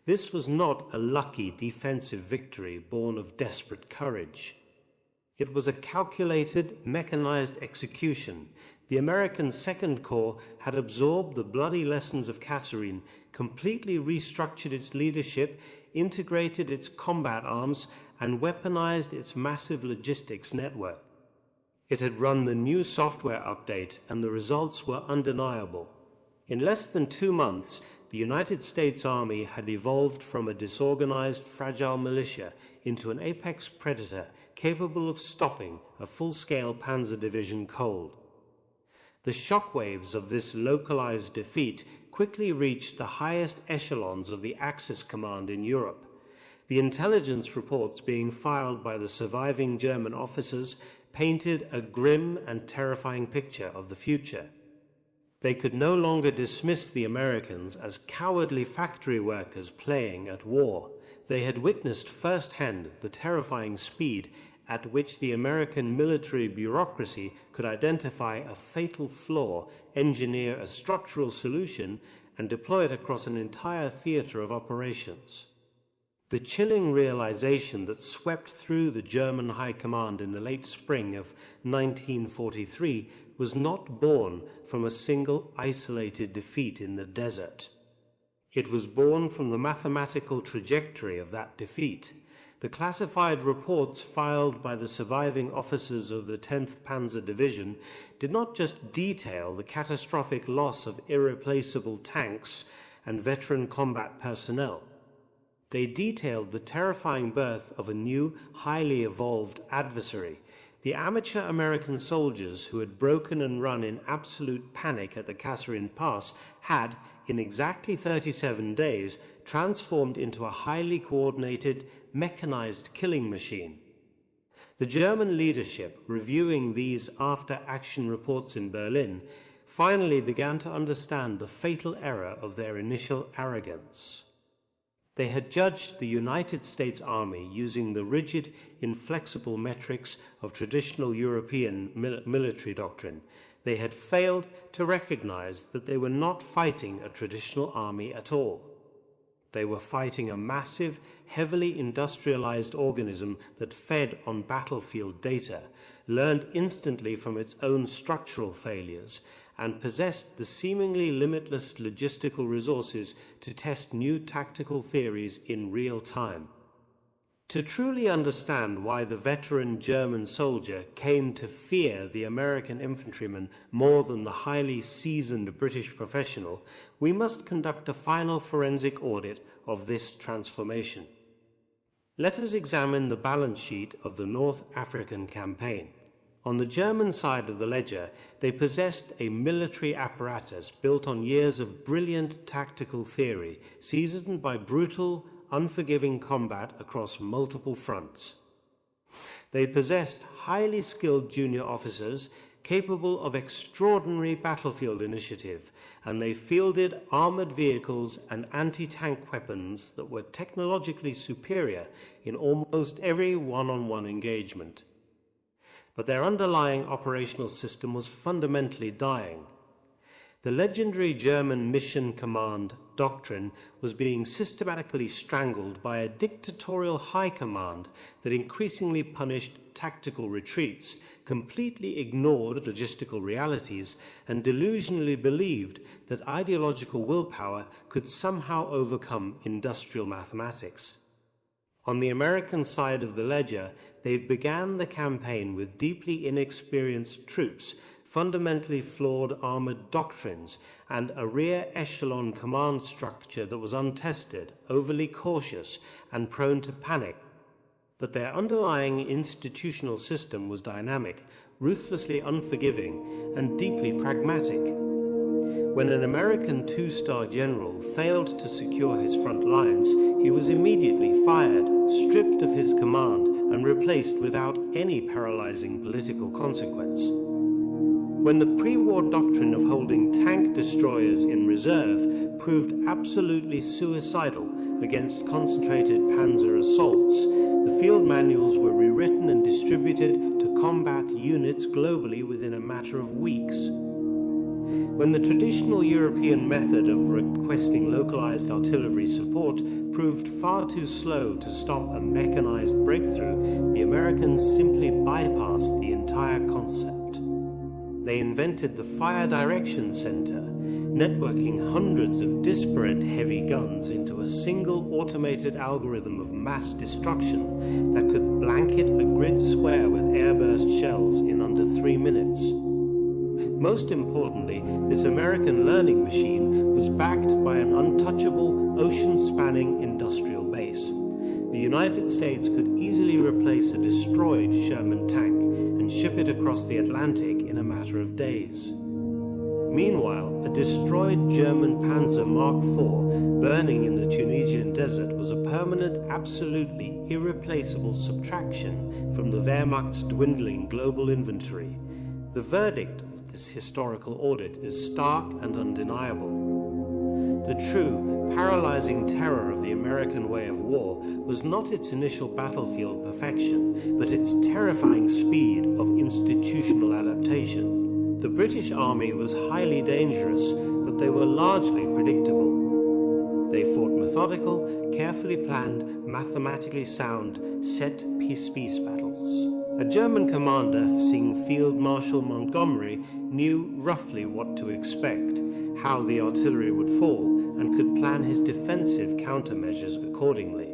This was not a lucky defensive victory born of desperate courage. It was a calculated, mechanized execution. The American Second Corps had absorbed the bloody lessons of Kasserine, completely restructured its leadership, integrated its combat arms, and weaponized its massive logistics network. It had run the new software update, and the results were undeniable. In less than 2 months, the United States Army had evolved from a disorganized, fragile militia into an apex predator capable of stopping a full-scale panzer division cold. The shockwaves of this localized defeat quickly reached the highest echelons of the Axis command in Europe. The intelligence reports being filed by the surviving German officers painted a grim and terrifying picture of the future. They could no longer dismiss the Americans as cowardly factory workers playing at war. They had witnessed firsthand the terrifying speed at which the American military bureaucracy could identify a fatal flaw, engineer a structural solution, and deploy it across an entire theater of operations. The chilling realization that swept through the German High Command in the late spring of 1943 was not born from a single isolated defeat in the desert. It was born from the mathematical trajectory of that defeat. The classified reports filed by the surviving officers of the 10th Panzer Division did not just detail the catastrophic loss of irreplaceable tanks and veteran combat personnel. They detailed the terrifying birth of a new, highly evolved adversary. The amateur American soldiers who had broken and run in absolute panic at the Kasserine Pass had, in exactly 37 days, transformed into a highly coordinated, mechanized killing machine. The German leadership, reviewing these after-action reports in Berlin, finally began to understand the fatal error of their initial arrogance. They had judged the United States Army using the rigid, inflexible metrics of traditional European military doctrine. They had failed to recognize that they were not fighting a traditional army at all. They were fighting a massive, heavily industrialized organism that fed on battlefield data, learned instantly from its own structural failures, and possessed the seemingly limitless logistical resources to test new tactical theories in real time. To truly understand why the veteran German soldier came to fear the American infantryman more than the highly seasoned British professional, we must conduct a final forensic audit of this transformation. Let us examine the balance sheet of the North African campaign. On the German side of the ledger, they possessed a military apparatus built on years of brilliant tactical theory, seasoned by brutal, unforgiving combat across multiple fronts. They possessed highly skilled junior officers capable of extraordinary battlefield initiative, and they fielded armored vehicles and anti-tank weapons that were technologically superior in almost every one-on-one engagement. But their underlying operational system was fundamentally dying. The legendary German mission command doctrine was being systematically strangled by a dictatorial high command that increasingly punished tactical retreats, completely ignored logistical realities, and delusionally believed that ideological willpower could somehow overcome industrial mathematics. On the American side of the ledger, they began the campaign with deeply inexperienced troops, fundamentally flawed armored doctrines, and a rear echelon command structure that was untested, overly cautious, and prone to panic. But their underlying institutional system was dynamic, ruthlessly unforgiving, and deeply pragmatic. When an American two-star general failed to secure his front lines, he was immediately fired, stripped of his command, and replaced without any paralyzing political consequence. When the pre-war doctrine of holding tank destroyers in reserve proved absolutely suicidal against concentrated panzer assaults, the field manuals were rewritten and distributed to combat units globally within a matter of weeks. When the traditional European method of requesting localized artillery support proved far too slow to stop a mechanized breakthrough, the Americans simply bypassed the entire concept. They invented the Fire Direction Center, networking hundreds of disparate heavy guns into a single automated algorithm of mass destruction that could blanket a grid square with airburst shells in under 3 minutes. Most importantly, this American learning machine was backed by an untouchable, ocean-spanning industrial base. The United States could easily replace a destroyed Sherman tank and ship it across the Atlantic in a matter of days. Meanwhile, a destroyed German Panzer Mark IV burning in the Tunisian desert was a permanent, absolutely irreplaceable subtraction from the Wehrmacht's dwindling global inventory. The verdict of this historical audit is stark and undeniable. The true, paralyzing terror of the American way of war was not its initial battlefield perfection, but its terrifying speed of institutional adaptation. The British Army was highly dangerous, but they were largely predictable. They fought methodical, carefully planned, mathematically sound, set piece-piece battles. A German commander, seeing Field Marshal Montgomery, knew roughly what to expect, how the artillery would fall, and could plan his defensive countermeasures accordingly.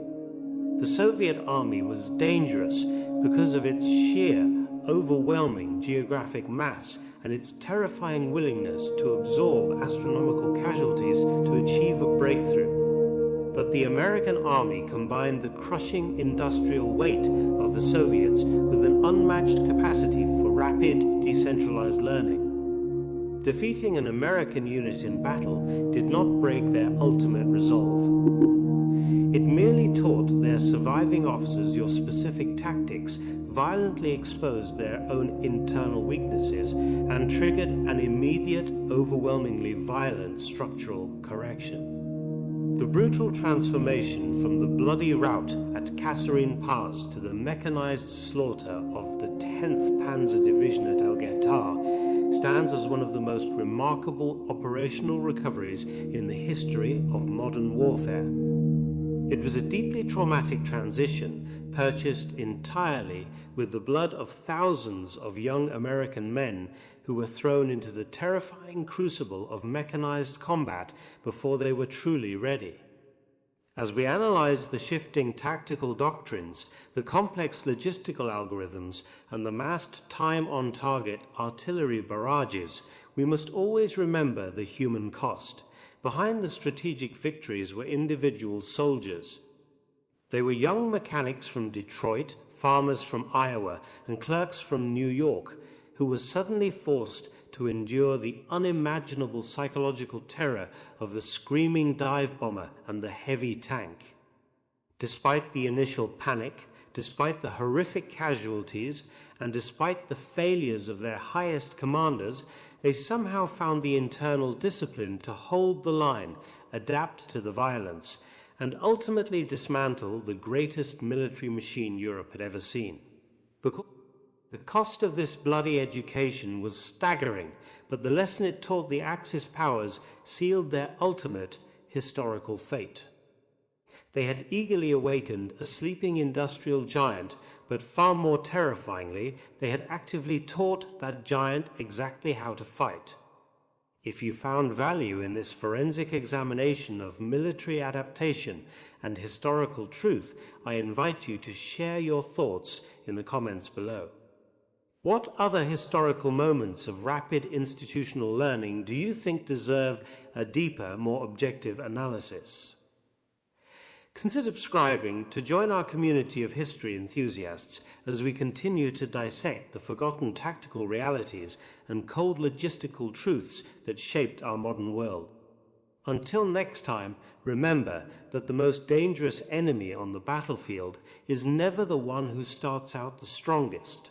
The Soviet army was dangerous because of its sheer, overwhelming geographic mass and its terrifying willingness to absorb astronomical casualties to achieve a breakthrough. But the American army combined the crushing industrial weight of the Soviets with an unmatched capacity for rapid, decentralized learning. Defeating an American unit in battle did not break their ultimate resolve. It merely taught their surviving officers your specific tactics, violently exposed their own internal weaknesses, and triggered an immediate, overwhelmingly violent structural correction. The brutal transformation from the bloody rout at Kasserine Pass to the mechanized slaughter of the 10th Panzer Division at El Ghetar stands as one of the most remarkable operational recoveries in the history of modern warfare. It was a deeply traumatic transition, purchased entirely with the blood of thousands of young American men who were thrown into the terrifying crucible of mechanized combat before they were truly ready. As we analyze the shifting tactical doctrines, the complex logistical algorithms, and the massed time-on-target artillery barrages, we must always remember the human cost. Behind the strategic victories were individual soldiers. They were young mechanics from Detroit, farmers from Iowa, and clerks from New York, who were suddenly forced to endure the unimaginable psychological terror of the screaming dive bomber and the heavy tank. Despite the initial panic, despite the horrific casualties, and despite the failures of their highest commanders, they somehow found the internal discipline to hold the line, adapt to the violence, and ultimately dismantle the greatest military machine Europe had ever seen. Because the cost of this bloody education was staggering, but the lesson it taught the Axis powers sealed their ultimate historical fate. They had eagerly awakened a sleeping industrial giant, but far more terrifyingly, they had actively taught that giant exactly how to fight. If you found value in this forensic examination of military adaptation and historical truth, I invite you to share your thoughts in the comments below. What other historical moments of rapid institutional learning do you think deserve a deeper, more objective analysis? Consider subscribing to join our community of history enthusiasts as we continue to dissect the forgotten tactical realities and cold logistical truths that shaped our modern world. Until next time, remember that the most dangerous enemy on the battlefield is never the one who starts out the strongest.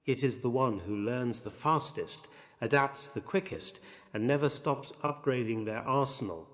It is the one who learns the fastest, adapts the quickest, and never stops upgrading their arsenal.